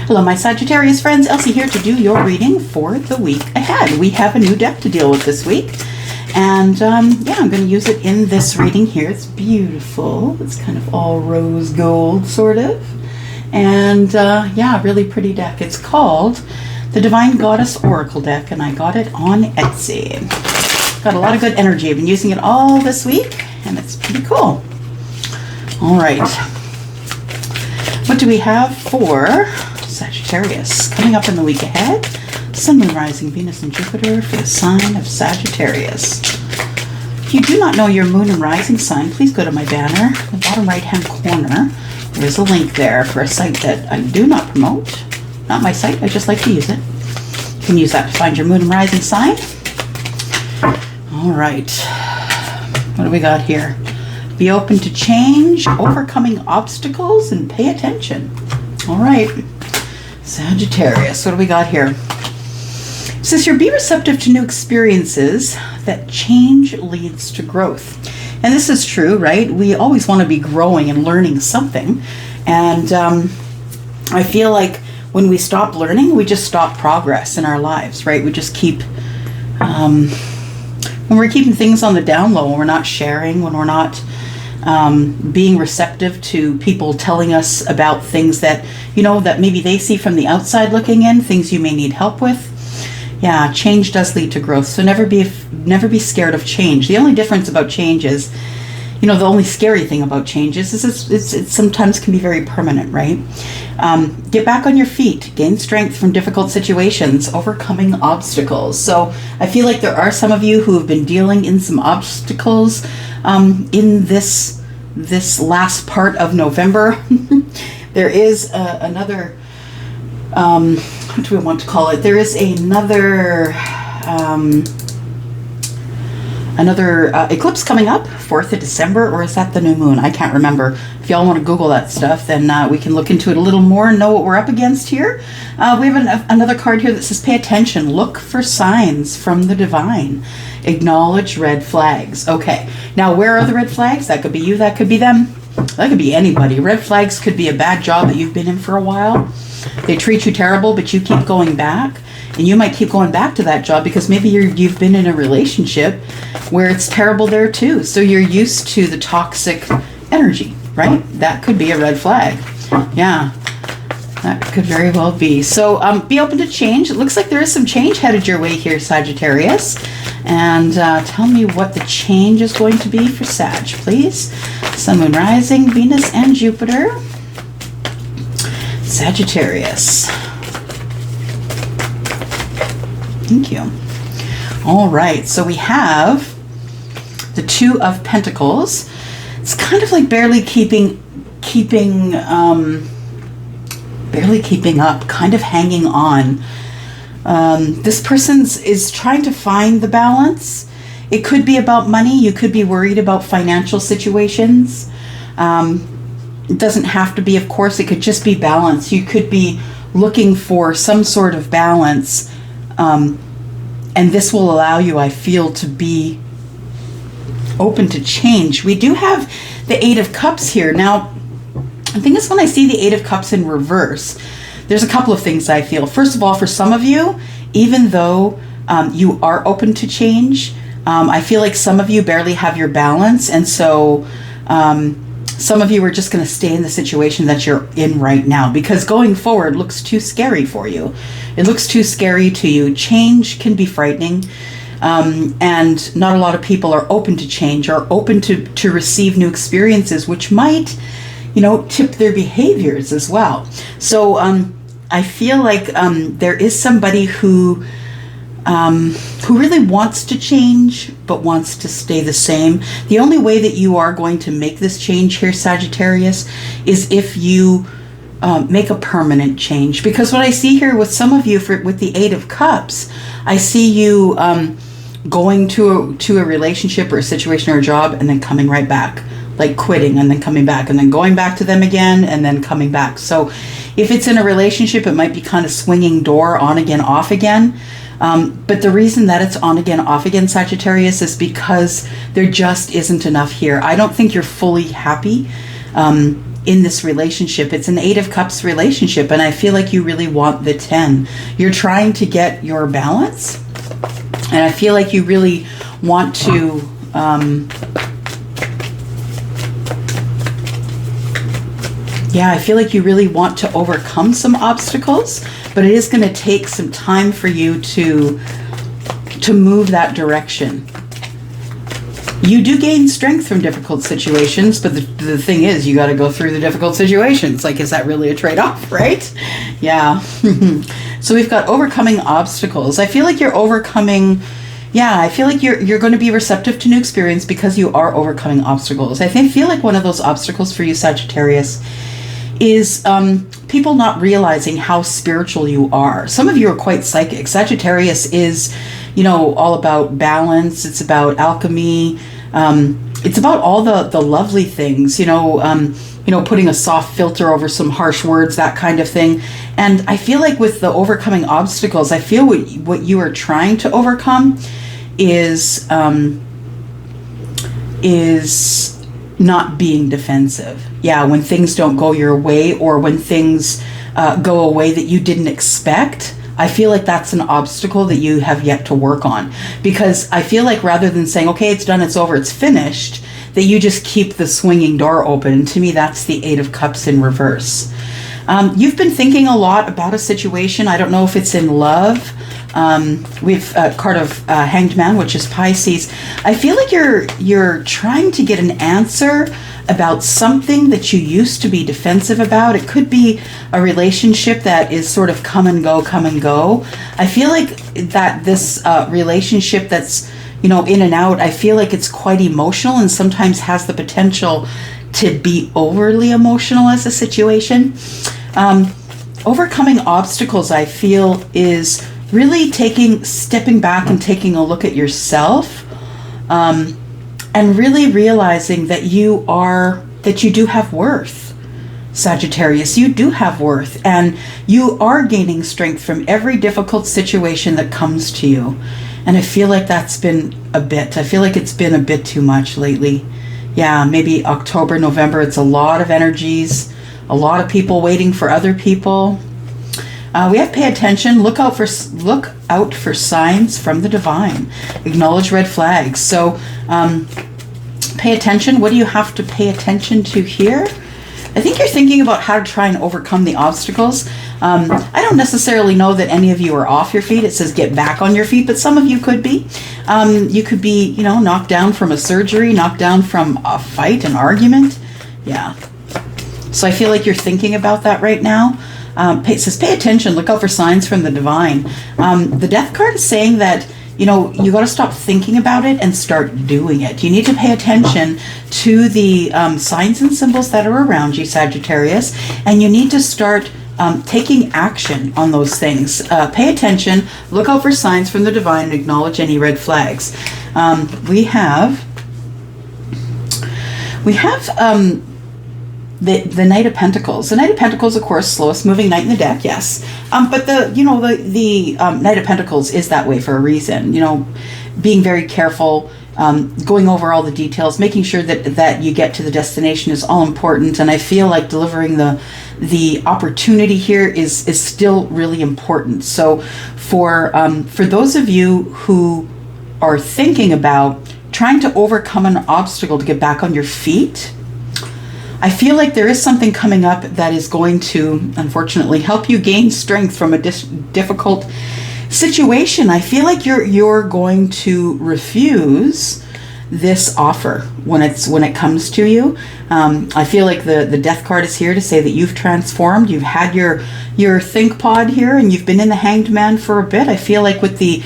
Hello, my Sagittarius friends. Elsie here to do your reading for the week ahead. We have a new deck to deal with this week. And yeah, I'm going to use it in this reading here. It's beautiful. It's kind of all rose gold, sort of. And yeah, really pretty deck. It's called the Divine Goddess Oracle deck, and I got it on Etsy. Got a lot of good energy. I've been using it all this week, and it's pretty cool. All right. What do we have for Sagittarius coming up in the week ahead? Sun, Moon, Rising, Venus, and Jupiter for the sign of Sagittarius. If you do not know your Moon and Rising sign, please go to my banner, the bottom right-hand corner. There's a link there for a site that I do not promote. Not my site, I just like to use it. You can use that to find your Moon and Rising sign. All right. What do we got here? Be open to change, overcoming obstacles, and pay attention. All right. Sagittarius, what do we got here? It says here, be receptive to new experiences, that change leads to growth. And this is true, right? We always want to be growing and learning something. And I feel like when we stop learning, we just stop progress in our lives, right? We just keep, when we're keeping things on the down low, when we're not sharing, when we're not being receptive to people telling us about things that, you know, that maybe they see from the outside looking in, things you may need help with. Yeah, change does lead to growth. So never be scared of change. The only difference about change is, you know, the only scary thing about change is it sometimes can be very permanent, right? Get back on your feet, gain strength from difficult situations, overcoming obstacles. So I feel like there are some of you who have been dealing in some obstacles in this last part of November. There is another, what do we want to call it? There is another eclipse coming up, 4th of December, or is that the new moon? I can't remember. If y'all want to Google that stuff, then we can look into it a little more and know what we're up against here. We have another card here that says, pay attention, look for signs from the divine, acknowledge red flags. Okay, now where are the red flags? That could be you, that could be them, that could be anybody. Red flags could be a bad job that you've been in for a while. They treat you terrible, but you keep going back. And you might keep going back to that job because maybe you've been in a relationship where it's terrible there too. So you're used to the toxic energy, right? That could be a red flag. Yeah, that could very well be. So be open to change. It looks like there is some change headed your way here, Sagittarius. And tell me what the change is going to be for Sag, please. Sun, Moon, Rising, Venus, and Jupiter. Sagittarius. Thank you. All right, so we have the Two of Pentacles. It's kind of like barely keeping up, kind of hanging on. This person is trying to find the balance. It could be about money. You could be worried about financial situations. It doesn't have to be, of course. It could just be balance. You could be looking for some sort of balance. And this will allow you, I feel, to be open to change. We do have the Eight of Cups here. Now, I think it's when I see the Eight of Cups in reverse, there's a couple of things I feel. First of all, for some of you, even though you are open to change, I feel like some of you barely have your balance. And so some of you are just going to stay in the situation that you're in right now because going forward looks too scary for you. It looks too scary to you. Change can be frightening, and not a lot of people are open to change or open to receive new experiences, which might, you know, tip their behaviors as well. So I feel like there is somebody who really wants to change but wants to stay the same. The only way that you are going to make this change here, Sagittarius, is if you make a permanent change. Because what I see here with some of you with the Eight of Cups, I see you going to a relationship or a situation or a job and then coming right back, like quitting and then coming back and then going back to them again and then coming back. So if it's in a relationship, it might be kind of swinging door, on again, off again. But the reason that it's on again, off again, Sagittarius, is because there just isn't enough here. I don't think you're fully happy in this relationship. It's an 8 of Cups relationship, and I feel like you really want the 10. You're trying to get your balance, and I feel like you really want to I feel like you really want to overcome some obstacles, but it is going to take some time for you to move that direction. You do gain strength from difficult situations, but the thing is, you got to go through the difficult situations. Like, is that really a trade-off, right? Yeah. So we've got overcoming obstacles. I feel like you're overcoming, I feel like you're going to be receptive to new experience because you are overcoming obstacles. I feel like one of those obstacles for you, Sagittarius, is people not realizing how spiritual you are. Some of you are quite psychic. Sagittarius is, all about balance. It's about alchemy. It's about all the lovely things, putting a soft filter over some harsh words, that kind of thing. And I feel like with the overcoming obstacles, I feel what you are trying to overcome is not being defensive. When things don't go your way, or when things go a way that you didn't expect, I feel like that's an obstacle that you have yet to work on. Because I feel like rather than saying, okay, it's done, it's over, it's finished, that you just keep the swinging door open. And to me, that's the 8 of Cups in reverse. You've been thinking a lot about a situation. I don't know if it's in love. We've a card of Hanged Man, which is Pisces. I feel like you're trying to get an answer about something that you used to be defensive about. It could be a relationship that is sort of come and go. I feel like that this relationship that's, in and out, I feel like it's quite emotional and sometimes has the potential to be overly emotional as a situation. Overcoming obstacles, I feel, is really stepping back and taking a look at yourself, and really realizing that you do have worth. Sagittarius, you do have worth, and you are gaining strength from every difficult situation that comes to you. And I feel like it's been a bit too much lately. Maybe October, November, it's a lot of energies, a lot of people waiting for other people. We have pay attention, look out for signs from the divine, acknowledge red flags. So pay attention. What do you have to pay attention to here? I think you're thinking about how to try and overcome the obstacles. I don't necessarily know that any of you are off your feet. It says get back on your feet, but some of you could be. You could be, knocked down from a surgery, knocked down from a fight, an argument. So I feel like you're thinking about that right now. It says pay attention, look out for signs from the divine. The death card is saying that, you got to stop thinking about it and start doing it. You need to pay attention to the signs and symbols that are around you, Sagittarius, and you need to start taking action on those things. Pay attention, look out for signs from the divine, and acknowledge any red flags. We have the Knight of Pentacles. The Knight of Pentacles, of course, slowest moving knight in the deck, yes. But the Knight of Pentacles is that way for a reason. Being very careful, going over all the details, making sure that you get to the destination is all important. And I feel like delivering the opportunity here is still really important. So for those of you who are thinking about trying to overcome an obstacle to get back on your feet, I feel like there is something coming up that is going to, unfortunately, help you gain strength from a difficult situation. I feel like you're going to refuse this offer when it comes to you. I feel like the death card is here to say that you've transformed. You've had your think pod here, and you've been in the Hanged Man for a bit. I feel like with the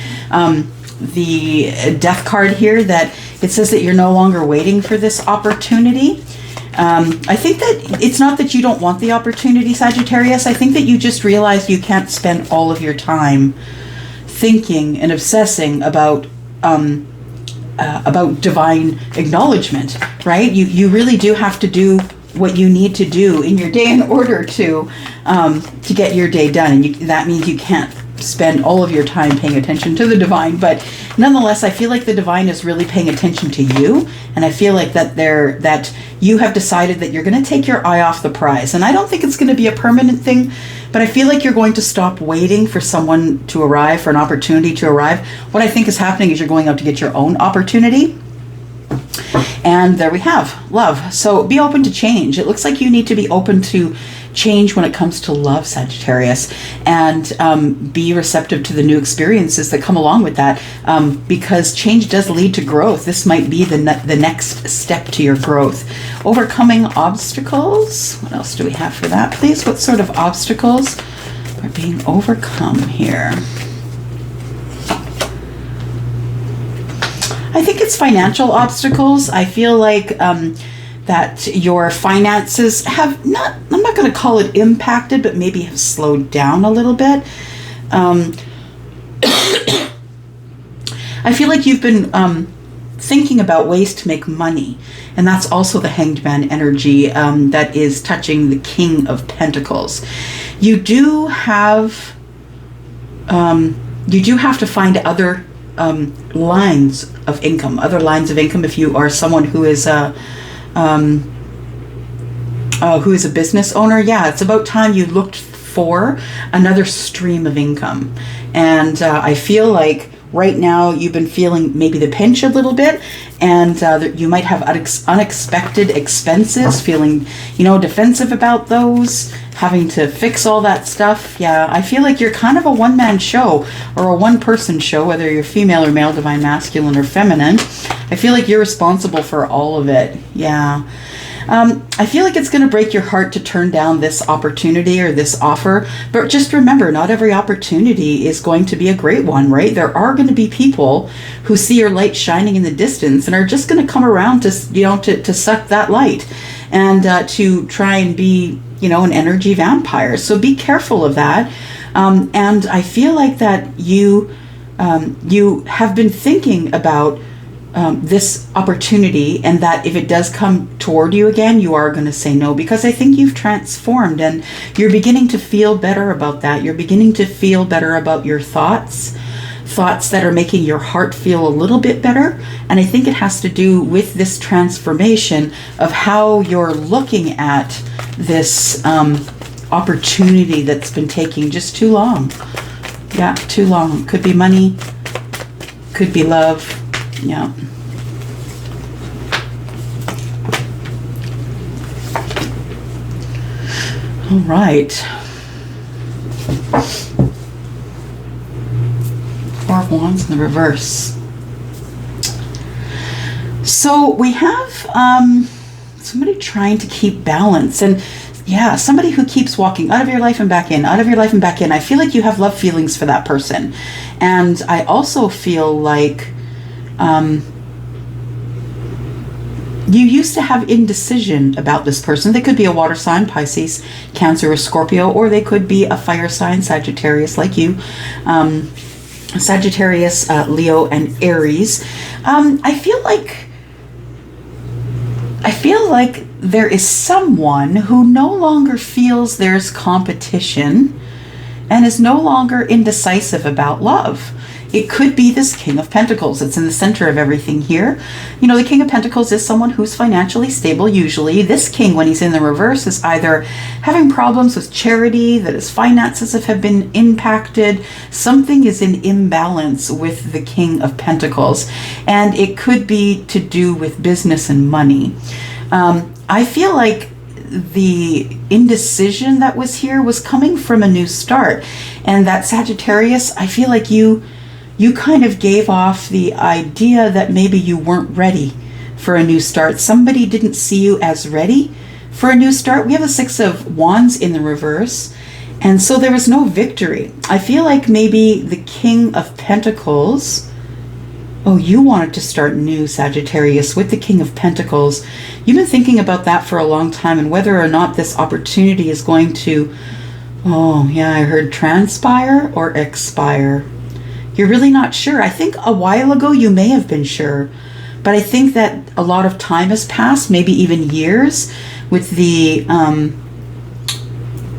death card here that it says that you're no longer waiting for this opportunity. I think that it's not that you don't want the opportunity, Sagittarius. I think that you just realize you can't spend all of your time thinking and obsessing about divine acknowledgement, right? You really do have to do what you need to do in your day in order to get your day done, and that means you can't spend all of your time paying attention to the divine, but nonetheless, I feel like the divine is really paying attention to you, and I feel like that you have decided that you're going to take your eye off the prize. And I don't think it's going to be a permanent thing, but I feel like you're going to stop waiting for someone to arrive, for an opportunity to arrive. What I think is happening is you're going out to get your own opportunity. And there we have love. So be open to change. It looks like you need to be open to change when it comes to love, Sagittarius, and be receptive to the new experiences that come along with that, because change does lead to growth. This might be the next step to your growth. Overcoming obstacles. What else do we have for that, please? What sort of obstacles are being overcome here? I think it's financial obstacles. I feel like that your finances have not, I'm not going to call it impacted, but maybe have slowed down a little bit. I feel like you've been thinking about ways to make money, and that's also the Hanged Man energy that is touching the King of Pentacles. You do have to find other lines of income, if you are someone who is a business owner. Yeah, it's about time you looked for another stream of income. And I feel like right now you've been feeling maybe the pinch a little bit, and you might have unexpected expenses, feeling, defensive about those, having to fix all that stuff. Yeah, I feel like you're kind of a one-man show or a one-person show, whether you're female or male, divine masculine or feminine. I feel like you're responsible for all of it. Yeah. I feel like it's going to break your heart to turn down this opportunity or this offer, but just remember, not every opportunity is going to be a great one, right? There are going to be people who see your light shining in the distance and are just going to come around to suck that light and to try and be, an energy vampire. So be careful of that. And I feel like that you have been thinking about this opportunity, and that if it does come toward you again, you are going to say no, because I think you've transformed and you're beginning to feel better about that. You're beginning to feel better about your thoughts that are making your heart feel a little bit better. And I think it has to do with this transformation of how you're looking at this opportunity that's been taking just too long. Yeah, too long. Could be money, could be love. Yeah. All right. Four of Wands in the reverse. So we have somebody trying to keep balance, and yeah, somebody who keeps walking out of your life and back in, out of your life and back in. I feel like you have love feelings for that person. And I also feel like you used to have indecision about this person. They could be a water sign, Pisces, Cancer, or Scorpio, or they could be a fire sign, Sagittarius, like you. Sagittarius, Leo, and Aries. I feel like there is someone who no longer feels there's competition and is no longer indecisive about love. It could be this King of Pentacles. It's in the center of everything here. The King of Pentacles is someone who's financially stable usually. This King, when he's in the reverse, is either having problems with charity, that his finances have been impacted. Something is in imbalance with the King of Pentacles. And it could be to do with business and money. I feel like the indecision that was here was coming from a new start. And that Sagittarius, I feel like you kind of gave off the idea that maybe you weren't ready for a new start. Somebody didn't see you as ready for a new start. We have the Six of Wands in the reverse, and so there was no victory. I feel like maybe the King of Pentacles, you wanted to start new, Sagittarius, with the King of Pentacles. You've been thinking about that for a long time, and whether or not this opportunity is going to, I heard transpire or expire. You're really not sure. I think a while ago you may have been sure, but I think that a lot of time has passed, maybe even years, with the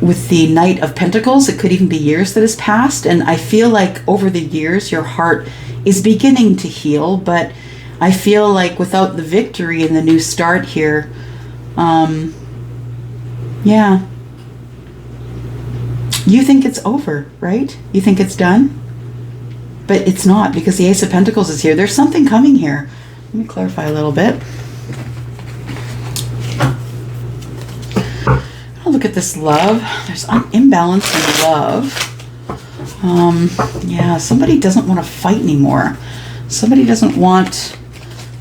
with the Knight of Pentacles, it could even be years that has passed. And I feel like over the years, your heart is beginning to heal. But I feel like without the victory and the new start here, yeah, you think it's over, right? You think it's done? But it's not, because the Ace of Pentacles is here. There's something coming here. Let me clarify a little bit. Look at this love. There's an imbalance in love. Yeah, somebody doesn't want to fight anymore. Somebody doesn't want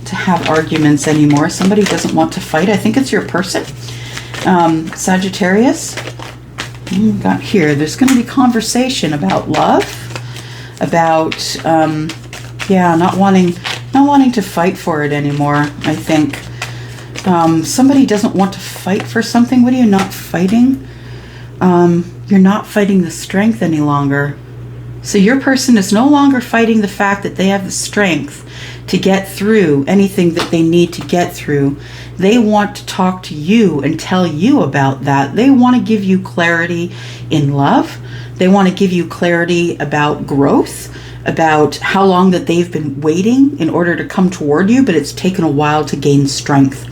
to have arguments anymore. Somebody doesn't want to fight. I think it's your person. Sagittarius. Got here. There's going to be conversation about love. About, yeah, not wanting to fight for it anymore, I think. Somebody doesn't want to fight for something. What are you not fighting? You're not fighting the strength any longer. So your person is no longer fighting the fact that they have the strength to get through anything that they need to get through. They want to talk to you and tell you about that. They want to give you clarity in love. They want to give you clarity about growth, about how long that they've been waiting in order to come toward you, but it's taken a while to gain strength.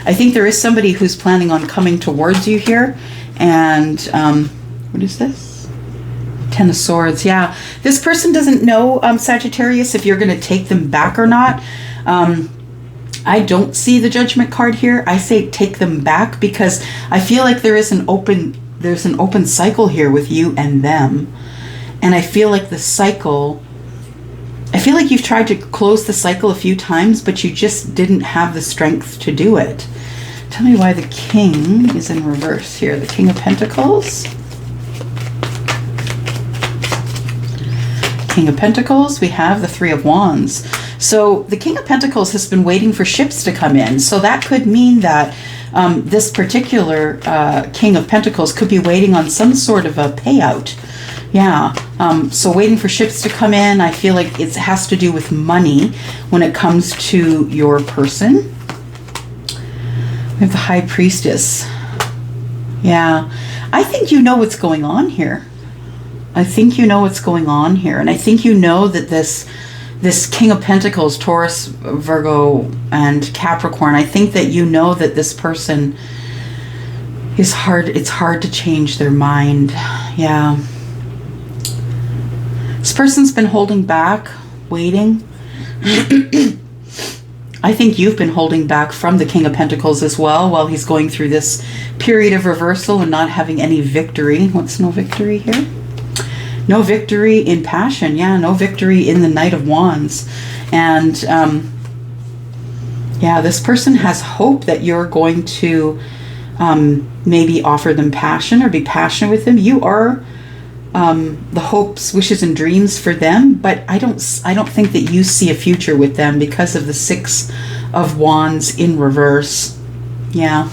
I think there is somebody who's planning on coming towards you here. And what is this? Ten of Swords. Yeah. This person doesn't know, Sagittarius, if you're going to take them back or not. I don't see the Judgment card here. I say take them back, because I feel like there's an open cycle here with you and them. And I feel like the cycle, I feel like you've tried to close the cycle a few times, but you just didn't have the strength to do it. Tell me why the King is in reverse here. The King of Pentacles. King of Pentacles. We have the Three of Wands. So the King of Pentacles has been waiting for ships to come in. So that could mean that this particular King of Pentacles could be waiting on some sort of a payout. Yeah, so waiting for ships to come in. I feel like it has to do with money when it comes to your person. We have the High Priestess. Yeah, I think you know what's going on here. I think you know what's going on here. And I think you know that this King of Pentacles, Taurus, Virgo, and Capricorn, I think that you know that this person is hard. It's hard to change their mind. Yeah. This person's been holding back, waiting. I think you've been holding back from the King of Pentacles as well, while he's going through this period of reversal and not having any victory. What's no victory here? No victory in passion. Yeah, no victory in the Knight of Wands. And yeah, this person has hope that you're going to maybe offer them passion or be passionate with them. You are the hopes, wishes, and dreams for them, but I don't think that you see a future with them because of the Six of Wands in reverse. Yeah.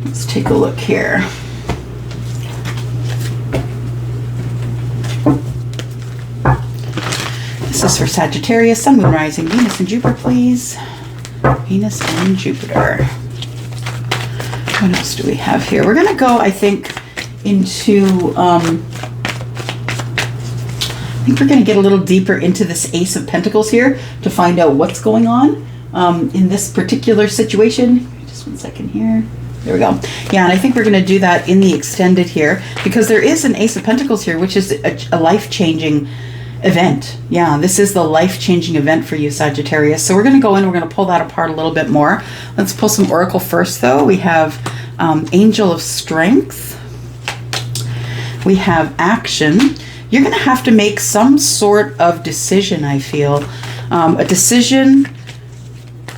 Let's take a look here. This is for Sagittarius, Sun, Moon, Rising, Venus, and Jupiter, please. Venus and Jupiter. What else do we have here? We're going to go, I think, into, I think we're going to get a little deeper into this Ace of Pentacles here to find out what's going on in this particular situation. Just one second here. There we go. Yeah, and I think we're going to do that in the extended here, because there is an Ace of Pentacles here, which is a life-changing event. Yeah, this is the life-changing event for you, Sagittarius. So we're going to go in, we're going to pull that apart a little bit more. Let's pull some Oracle first, though. We have Angel of Strength. We have Action. You're going to have to make some sort of decision, I feel. A decision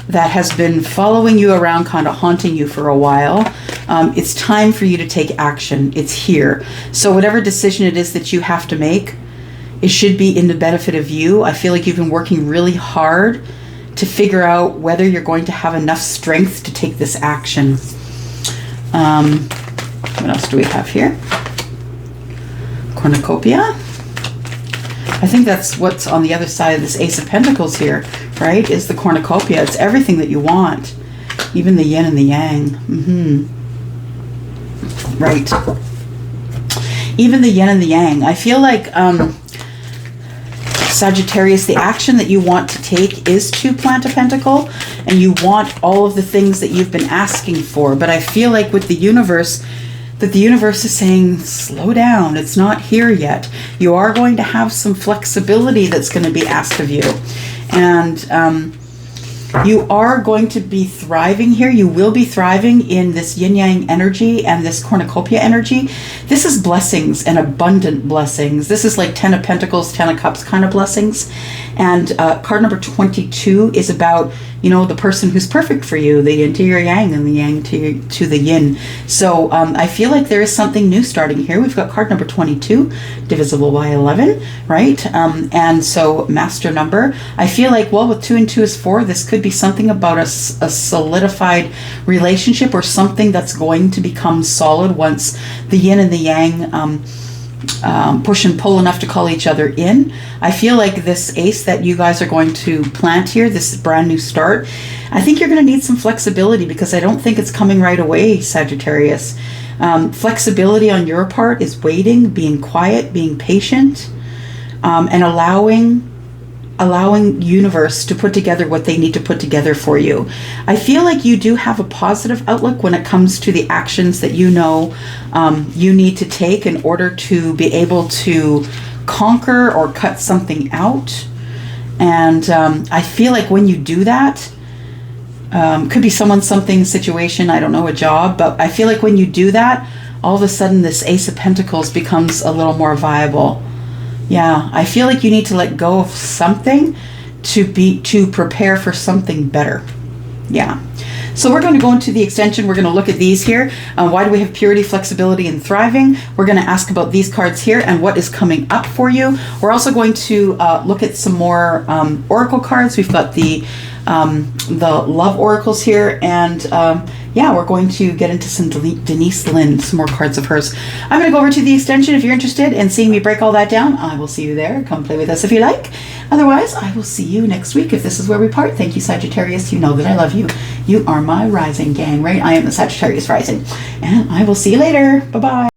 that has been following you around, kind of haunting you for a while. It's time for you to take action. It's here. So whatever decision it is that you have to make, it should be in the benefit of you. I feel like you've been working really hard to figure out whether you're going to have enough strength to take this action. What else do we have here? Cornucopia. I think that's what's on the other side of this Ace of Pentacles here, right? Is the cornucopia. It's everything that you want, even the yin and the yang. right? Even the yin and the yang. I feel like Sagittarius, the action that you want to take is to plant a pentacle, and you want all of the things that you've been asking for. But I feel like with the universe, that the universe is saying, slow down, it's not here yet. You are going to have some flexibility that's going to be asked of you. And you are going to be thriving here. You will be thriving in this yin-yang energy and this cornucopia energy. This is blessings and abundant blessings. This is like 10 of Pentacles, 10 of Cups kind of blessings. And card number 22 is about, you know, the person who's perfect for you, the yin to your yang and the yang to the yin. So I feel like there is something new starting here. We've got card number 22, divisible by 11, right? And so master number. I feel like, well, with 2 and 2 is 4, this could be something about a solidified relationship, or something that's going to become solid once the yin and the yang push and pull enough to call each other in. I feel like this ace that you guys are going to plant here, this brand new start, I think you're going to need some flexibility, because I don't think it's coming right away, Sagittarius. Flexibility on your part is waiting, being quiet, being patient, and allowing universe to put together what they need to put together for you. I feel like you do have a positive outlook when it comes to the actions that you know you need to take in order to be able to conquer or cut something out. And I feel like when you do that, could be someone, something, situation, I don't know, a job, but I feel like when you do that, all of a sudden this Ace of Pentacles becomes a little more viable. Yeah, I feel like you need to let go of something to prepare for something better. Yeah. So we're going to go into the extension. We're going to look at these here. Why do we have purity, flexibility, and thriving? We're going to ask about these cards here and what is coming up for you. We're also going to look at some more oracle cards. We've got the love oracles here, and yeah, we're going to get into some Denise Lynn, some more cards of hers. I'm going to go over to the extension. If you're interested in seeing me break all that down, I will see you there. Come play with us if you like. Otherwise, I will see you next week if this is where we part. Thank you, Sagittarius. You know that I love you. You are my rising gang, right? I am the Sagittarius rising. And I will see you later. Bye-bye.